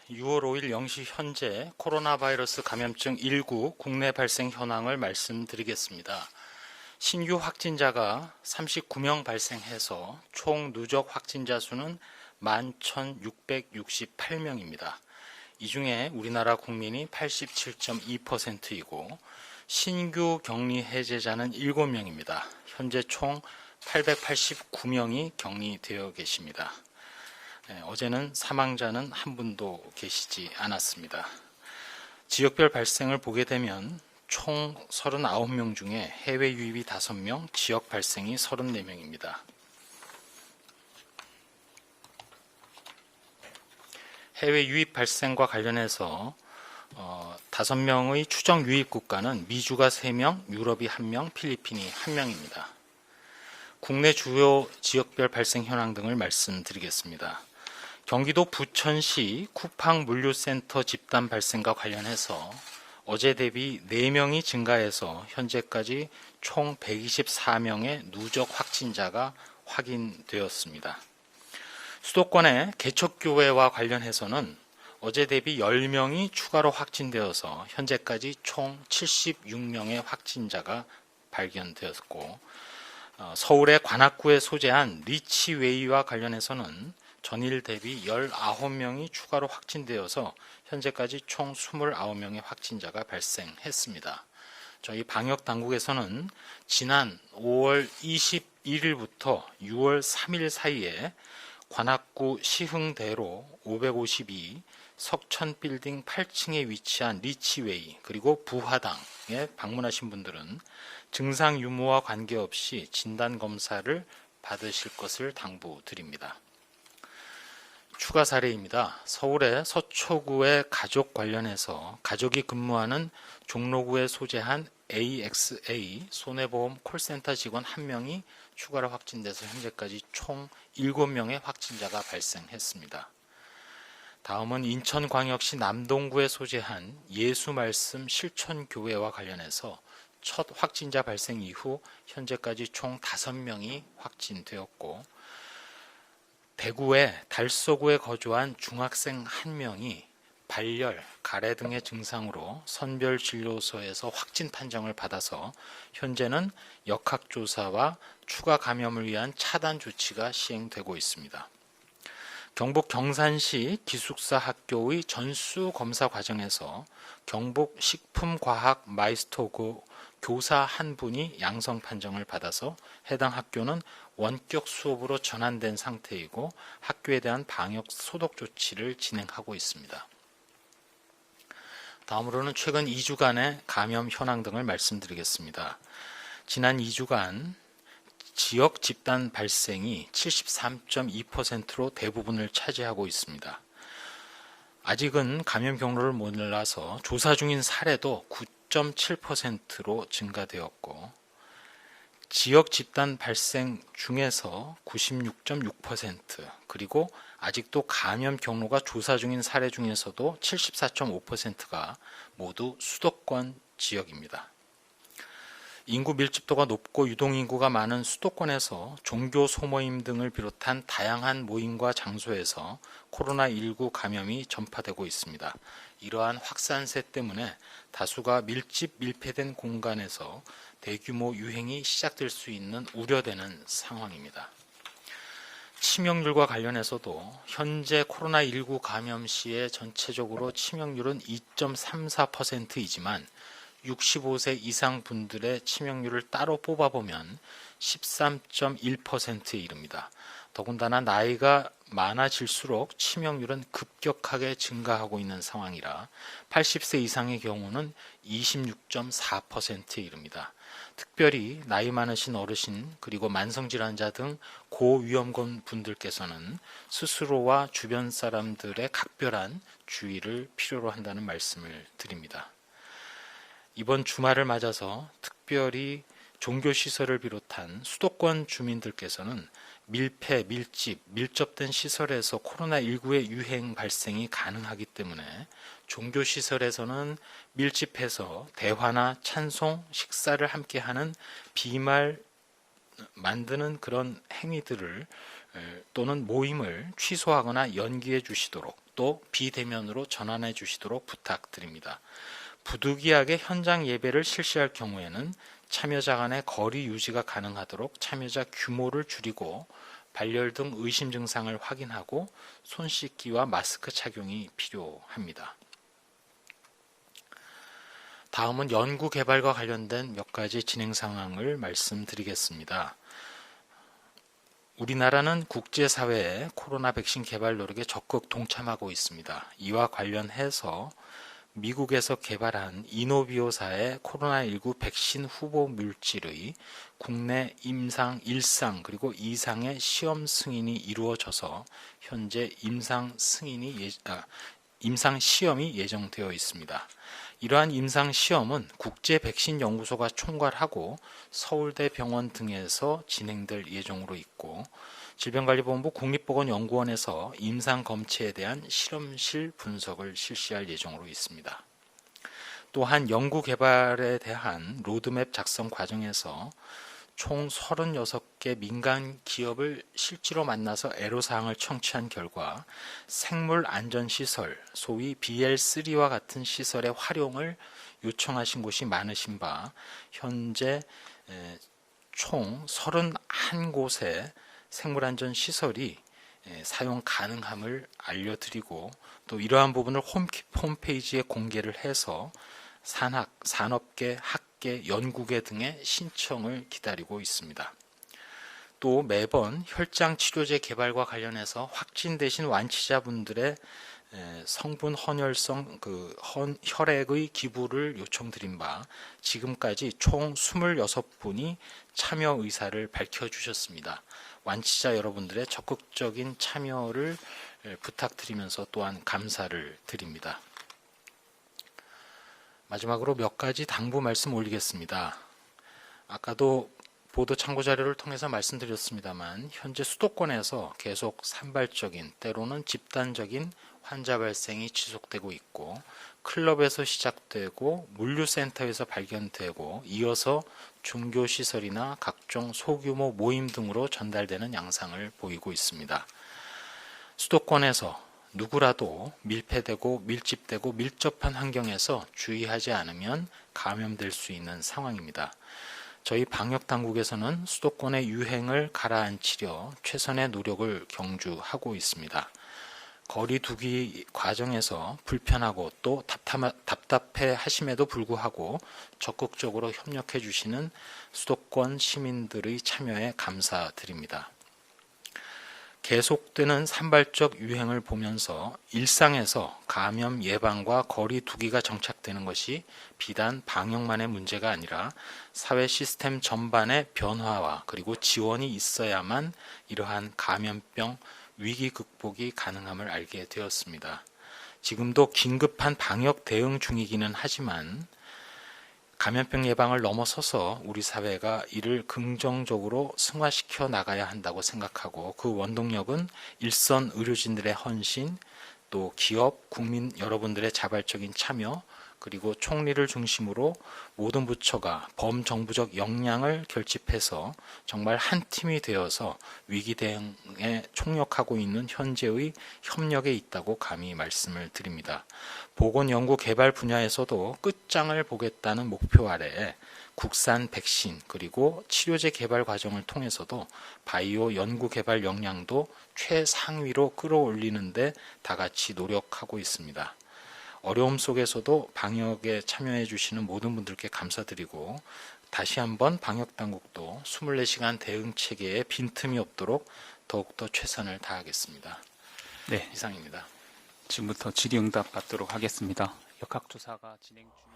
6월 5일 0시 현재 코로나 바이러스 감염증 19 국내 발생 현황을 말씀드리겠습니다. 신규 확진자가 39명 발생해서 총 누적 확진자 수는 11,668명입니다. 이 중에 우리나라 국민이 87.2%이고 신규 격리 해제자는 7명입니다. 현재 총 889명이 격리되어 계십니다. 어제는 사망자는 한 분도 계시지 않았습니다. 지역별 발생을 보게 되면 총 39명 중에 해외 유입이 5명, 지역 발생이 34명입니다. 해외 유입 발생과 관련해서 5명의 추정 유입 국가는 미주가 3명, 유럽이 1명, 필리핀이 1명입니다. 국내 주요 지역별 발생 현황 등을 말씀드리겠습니다. 경기도 부천시 쿠팡 물류센터 집단 발생과 관련해서 어제 대비 4명이 증가해서 현재까지 총 124명의 누적 확진자가 확인되었습니다. 수도권의 개척교회와 관련해서는 어제 대비 10명이 추가로 확진되어서 현재까지 총 76명의 확진자가 발견되었고, 서울의 관악구에 소재한 리치웨이와 관련해서는 전일 대비 19명이 추가로 확진되어서 현재까지 총 29명의 확진자가 발생했습니다. 저희 방역당국에서는 지난 5월 21일부터 6월 3일 사이에 관악구 시흥대로 552 석천빌딩 8층에 위치한 리치웨이 그리고 부화당에 방문하신 분들은 증상 유무와 관계없이 진단검사를 받으실 것을 당부드립니다. 추가 사례입니다. 서울의 서초구의 가족 관련해서 가족이 근무하는 종로구에 소재한 AXA 손해보험 콜센터 직원 1명이 추가로 확진돼서 현재까지 총 7명의 확진자가 발생했습니다. 다음은 인천광역시 남동구에 소재한 예수말씀 실천교회와 관련해서 첫 확진자 발생 이후 현재까지 총 5명이 확진되었고, 대구의 달서구에 거주한 중학생 1명이 발열, 가래 등의 증상으로 선별진료소에서 확진 판정을 받아서 현재는 역학조사와 추가 감염을 위한 차단 조치가 시행되고 있습니다. 경북 경산시 기숙사 학교의 전수검사 과정에서 경북 식품과학 마이스터고 교사 한 분이 양성 판정을 받아서 해당 학교는 원격 수업으로 전환된 상태이고 학교에 대한 방역 소독 조치를 진행하고 있습니다. 다음으로는 최근 2주간의 감염 현황 등을 말씀드리겠습니다. 지난 2주간 지역 집단 발생이 73.2%로 대부분을 차지하고 있습니다. 아직은 감염 경로를 몰라서 조사 중인 사례도 9.7%로 증가되었고, 지역 집단 발생 중에서 96.6% 그리고 아직도 감염 경로가 조사 중인 사례 중에서도 74.5%가 모두 수도권 지역입니다. 인구 밀집도가 높고 유동인구가 많은 수도권에서 종교 소모임 등을 비롯한 다양한 모임과 장소에서 코로나19 감염이 전파되고 있습니다. 이러한 확산세 때문에 다수가 밀집밀폐된 공간에서 대규모 유행이 시작될 수 있는 우려되는 상황입니다. 치명률과 관련해서도 현재 코로나19 감염 시에 전체적으로 치명률은 2.34%이지만 65세 이상 분들의 치명률을 따로 뽑아보면 13.1%에 이릅니다. 더군다나 나이가 많아질수록 치명률은 급격하게 증가하고 있는 상황이라 80세 이상의 경우는 26.4%에 이릅니다. 특별히 나이 많으신 어르신 그리고 만성질환자 등 고위험군 분들께서는 스스로와 주변 사람들의 각별한 주의를 필요로 한다는 말씀을 드립니다. 이번 주말을 맞아서 특별히 종교시설을 비롯한 수도권 주민들께서는 밀폐, 밀집, 밀접된 시설에서 코로나19의 유행 발생이 가능하기 때문에 종교시설에서는 밀집해서 대화나 찬송, 식사를 함께하는 비말 만드는 그런 행위들을 또는 모임을 취소하거나 연기해 주시도록 또 비대면으로 전환해 주시도록 부탁드립니다. 부득이하게 현장 예배를 실시할 경우에는 참여자 간의 거리 유지가 가능하도록 참여자 규모를 줄이고 발열 등 의심 증상을 확인하고 손 씻기와 마스크 착용이 필요합니다. 다음은 연구 개발과 관련된 몇 가지 진행 상황을 말씀드리겠습니다. 우리나라는 국제사회의 코로나 백신 개발 노력에 적극 동참하고 있습니다. 이와 관련해서 미국에서 개발한 이노비오사의 코로나19 백신 후보 물질의 국내 임상 1상 그리고 2상의 시험 승인이 이루어져서 현재 임상 시험이 예정되어 있습니다. 이러한 임상 시험은 국제 백신 연구소가 총괄하고 서울대 병원 등에서 진행될 예정으로 있고 질병관리본부 국립보건연구원에서 임상 검체에 대한 실험실 분석을 실시할 예정으로 있습니다. 또한 연구 개발에 대한 로드맵 작성 과정에서 총 36개 민간 기업을 실제로 만나서 애로사항을 청취한 결과 생물 안전시설, 소위 BL3와 같은 시설의 활용을 요청하신 곳이 많으신 바 현재 총 31곳의 생물안전시설이 사용 가능함을 알려드리고 또 이러한 부분을 홈페이지에 공개를 해서 산업계, 학계, 연구계 등의 신청을 기다리고 있습니다. 또 매번 혈장 치료제 개발과 관련해서 확진되신 완치자분들의 성분 헌혈성 혈액의 기부를 요청드린 바 지금까지 총 26분이 참여 의사를 밝혀주셨습니다. 완치자 여러분들의 적극적인 참여를 부탁드리면서 또한 감사를 드립니다. 마지막으로 몇 가지 당부 말씀 올리겠습니다. 아까도 보도 참고 자료를 통해서 말씀드렸습니다만 현재 수도권에서 계속 산발적인 때로는 집단적인 환자 발생이 지속되고 있고 클럽에서 시작되고 물류센터에서 발견되고 이어서 종교시설이나 각종 소규모 모임 등으로 전달되는 양상을 보이고 있습니다. 수도권에서 누구라도 밀폐되고 밀집되고 밀접한 환경에서 주의하지 않으면 감염될 수 있는 상황입니다. 저희 방역당국에서는 수도권의 유행을 가라앉히려 최선의 노력을 경주하고 있습니다. 거리 두기 과정에서 불편하고 또 답답해 하심에도 불구하고 적극적으로 협력해 주시는 수도권 시민들의 참여에 감사드립니다. 계속되는 산발적 유행을 보면서 일상에서 감염 예방과 거리 두기가 정착되는 것이 비단 방역만의 문제가 아니라 사회 시스템 전반의 변화와 그리고 지원이 있어야만 이러한 감염병 위기 극복이 가능함을 알게 되었습니다. 지금도 긴급한 방역 대응 중이기는 하지만 감염병 예방을 넘어서서 우리 사회가 이를 긍정적으로 승화시켜 나가야 한다고 생각하고 그 원동력은 일선 의료진들의 헌신, 또 기업, 국민 여러분들의 자발적인 참여, 그리고 총리를 중심으로 모든 부처가 범정부적 역량을 결집해서 정말 한 팀이 되어서 위기 대응에 총력하고 있는 현재의 협력에 있다고 감히 말씀을 드립니다. 보건연구개발 분야에서도 끝장을 보겠다는 목표 아래에 국산 백신 그리고 치료제 개발 과정을 통해서도 바이오 연구개발 역량도 최상위로 끌어올리는 데 다같이 노력하고 있습니다. 어려움 속에서도 방역에 참여해 주시는 모든 분들께 감사드리고 다시 한번 방역당국도 24시간 대응체계에 빈틈이 없도록 더욱더 최선을 다하겠습니다. 네, 이상입니다. 지금부터 질의응답 받도록 하겠습니다. 역학조사가 진행 중